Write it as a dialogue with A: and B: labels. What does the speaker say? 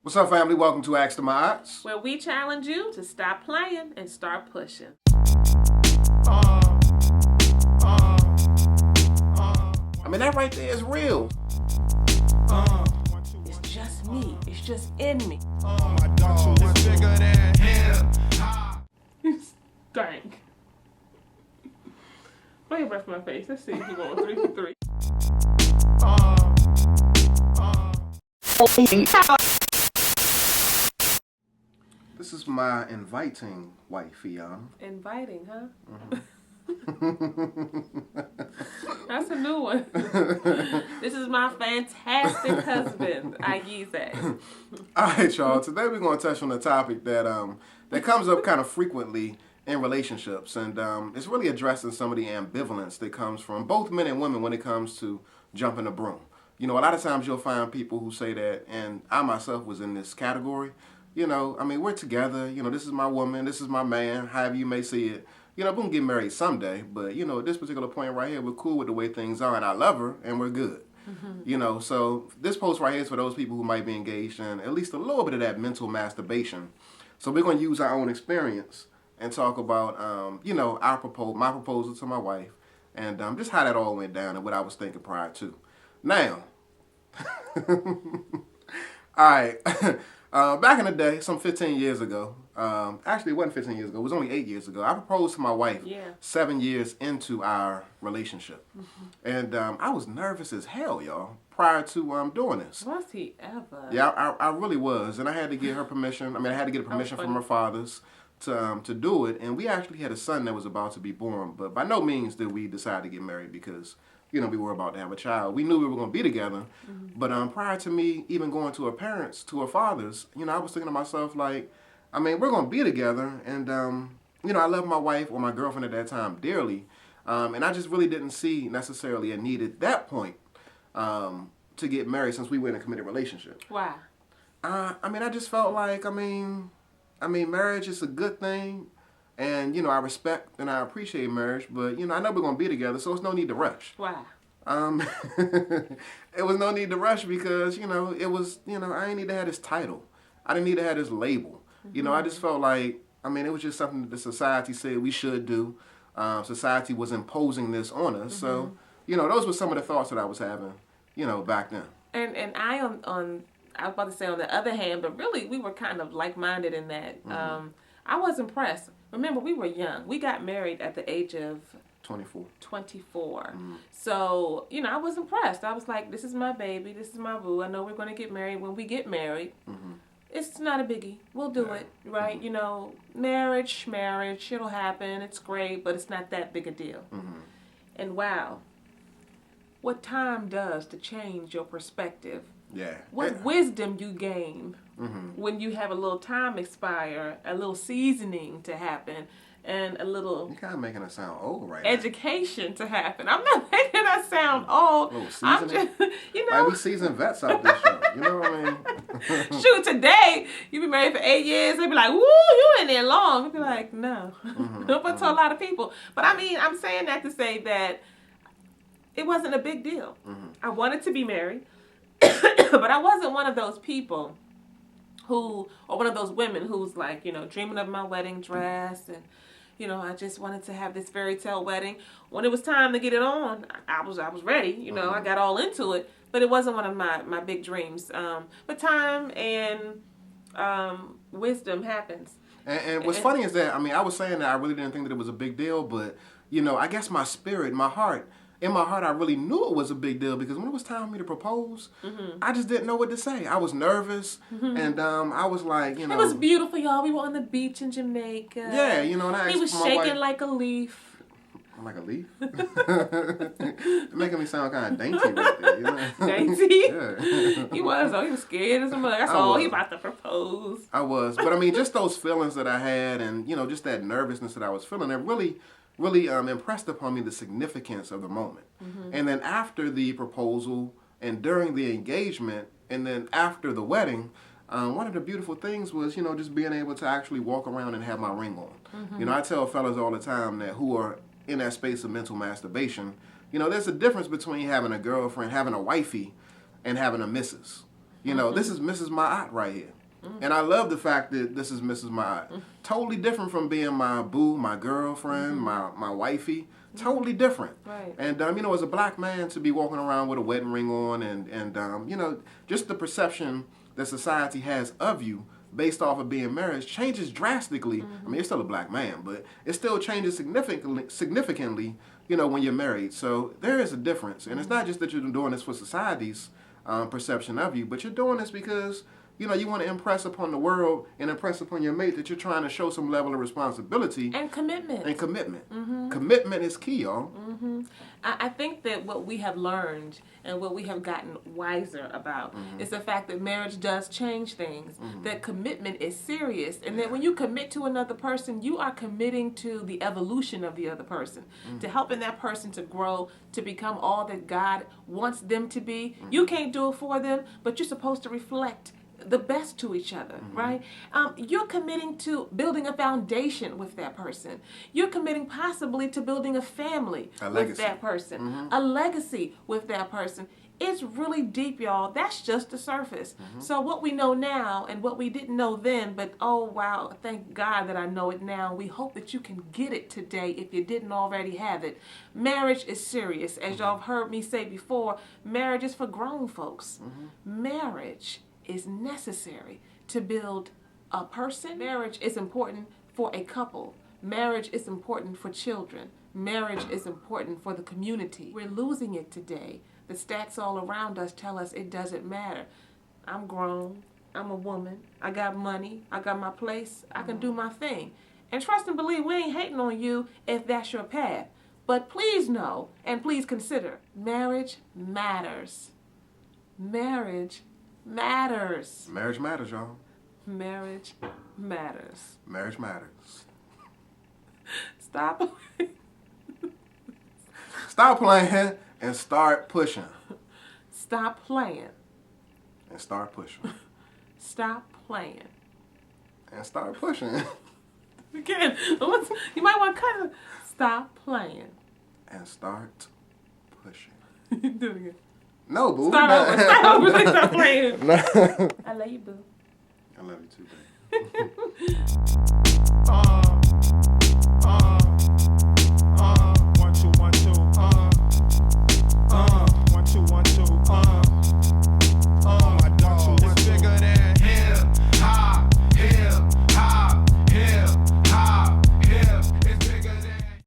A: What's up, family? Welcome to Ask the Mods.
B: Where we challenge you to stop playing and start pushing.
A: I mean, that right there is real.
B: It's just me. It's just in me. You stank. Blow your breath in my face. Let's see if you go 3 for 3.
A: This is my inviting wife, Fiona.
B: Inviting, huh? That's a new one. This is my fantastic husband, Ayize.
A: All right, y'all. Today we're going to touch on a topic that comes up kind of frequently in relationships, and it's really addressing some of the ambivalence that comes from both men and women when it comes to jumping a broom. You know, a lot of times you'll find people who say that, and I myself was in this category. You know, I mean, we're together. You know, this is my woman, this is my man, however you may see it. You know, we're going to get married someday, but, you know, at this particular point right here, we're cool with the way things are, and I love her, and we're good. Mm-hmm. You know, so this post right here is for those people who might be engaged in at least a little bit of that mental masturbation. So we're going to use our own experience and talk about, you know, my proposal to my wife, and just how that all went down and what I was thinking prior to. Now, all right. Back in the day, some 15 years ago, actually it wasn't 15 years ago, it was only 8 years ago, I proposed to my wife 7 years into our relationship. Mm-hmm. And I was nervous as hell, y'all, prior to doing this.
B: Was he ever?
A: Yeah, I really was. And I had to get her permission. I mean, I had to get permission from her fathers to do it. And we actually had a son that was about to be born. But by no means did we decide to get married because, you know, we were about to have a child. We knew we were going to be together. Mm-hmm. But prior to me even going to her fathers, you know, I was thinking to myself, like, I mean, we're going to be together. And, you know, I love my wife or my girlfriend at that time dearly. And I just really didn't see necessarily a need at that point to get married since we were in a committed relationship.
B: Why?
A: I mean, I just felt like, I mean, marriage is a good thing. And, you know, I respect and I appreciate marriage, but, you know, I know we're going to be together, so it's no need to rush.
B: Why?
A: It was no need to rush because, you know, it was, you know, I didn't need to have this title. I didn't need to have this label. Mm-hmm. You know, I just felt like, I mean, it was just something that the society said we should do. Society was imposing this on us. Mm-hmm. So, you know, those were some of the thoughts that I was having, you know, back then.
B: And I was about to say on the other hand, but really we were kind of like-minded in that. Mm-hmm. I was impressed. Remember, we were young. We got married at the age of
A: 24.
B: Mm-hmm. So, you know, I was impressed. I was like, this is my baby. This is my boo. I know we're going to get married. When we get married, mm-hmm. It's not a biggie. We'll do it, right? Mm-hmm. You know, marriage, it'll happen. It's great, but it's not that big a deal. Mm-hmm. And wow, what time does to change your perspective.
A: Yeah.
B: What wisdom you gain when you have a little time expire, a little seasoning to happen, and a little...
A: You're kind of making it sound old right
B: education now. To happen. I'm not making that sound old.
A: A little seasoning?
B: I'm just, you know...
A: Like we seasoned vets out this show. You know what I mean?
B: Shoot, today, you be married for 8 years, they be like, woo, you in there long. I'd be like, no. But to a lot of people. But I mean, I'm saying that to say that it wasn't a big deal. Mm-hmm. I wanted to be married. But I wasn't one of those people or one of those women who's like, you know, dreaming of my wedding dress and, you know, I just wanted to have this fairy tale wedding. When it was time to get it on, I was ready, you know, I got all into it, but it wasn't one of my big dreams. But time and wisdom happens.
A: And what's funny is that, I mean, I was saying that I really didn't think that it was a big deal, but, you know, I guess my spirit, in my heart, I really knew it was a big deal because when it was time for me to propose, I just didn't know what to say. I was nervous, and I was like, you know...
B: It was beautiful, y'all. We were on the beach in Jamaica.
A: Yeah, you know, and I
B: He was shaking like a leaf.
A: Like a leaf? You're making me sound kind of dainty right there, you know?
B: Dainty?
A: Yeah.
B: He was scared as a mother. That's all. He about to propose.
A: I was. But, I mean, just those feelings that I had and, you know, just that nervousness that I was feeling, it really impressed upon me the significance of the moment. Mm-hmm. And then after the proposal and during the engagement and then after the wedding, one of the beautiful things was, you know, just being able to actually walk around and have my ring on. Mm-hmm. You know, I tell fellas all the time that who are in that space of mental masturbation, you know, there's a difference between having a girlfriend, having a wifey, and having a missus. You know, this is Mrs. Ma'at right here. And I love the fact that this is Mrs. Ma'at. Totally different from being my boo, my girlfriend, my wifey. Totally different.
B: Right.
A: And, you know, as a black man to be walking around with a wedding ring on and you know, just the perception that society has of you based off of being married changes drastically. I mean, you're still a black man, but it still changes significantly, you know, when you're married. So there is a difference. And it's not just that you're doing this for society's perception of you, but you're doing this because, you know, you want to impress upon the world and impress upon your mate that you're trying to show some level of responsibility.
B: And commitment.
A: And commitment. Commitment is key, y'all.
B: I think that what we have learned and what we have gotten wiser about is the fact that marriage does change things, that commitment is serious, and that when you commit to another person, you are committing to the evolution of the other person, to helping that person to grow, to become all that God wants them to be. You can't do it for them, but you're supposed to reflect the best to each other, right? You're committing to building a foundation with that person. You're committing possibly to building a family with that person, a legacy with that person. It's really deep, y'all. That's just the surface. So what we know now and what we didn't know then, but oh wow, thank God that I know it now. We hope that you can get it today if you didn't already have it. Marriage is serious. As y'all have heard me say before, marriage is for grown folks. Marriage is necessary to build a person. Marriage is important for a couple. Marriage is important for children. Marriage is important for the community. We're losing it today. The stats all around us tell us it doesn't matter. I'm grown. I'm a woman. I got money. I got my place. I can do my thing. And trust and believe, we ain't hating on you if that's your path. But please know and please consider, marriage matters. Marriage matters.
A: Marriage matters, y'all.
B: Marriage matters.
A: Marriage matters.
B: Stop.
A: Stop playing and start pushing.
B: Stop playing.
A: And start pushing.
B: Stop playing.
A: And start pushing.
B: Again, you might want to cut it. Stop playing.
A: And start pushing.
B: Do it again.
A: No, boo.
B: Start over. Start over. Like, stop playing.
A: No.
B: I love you, boo.
A: I love you too, babe.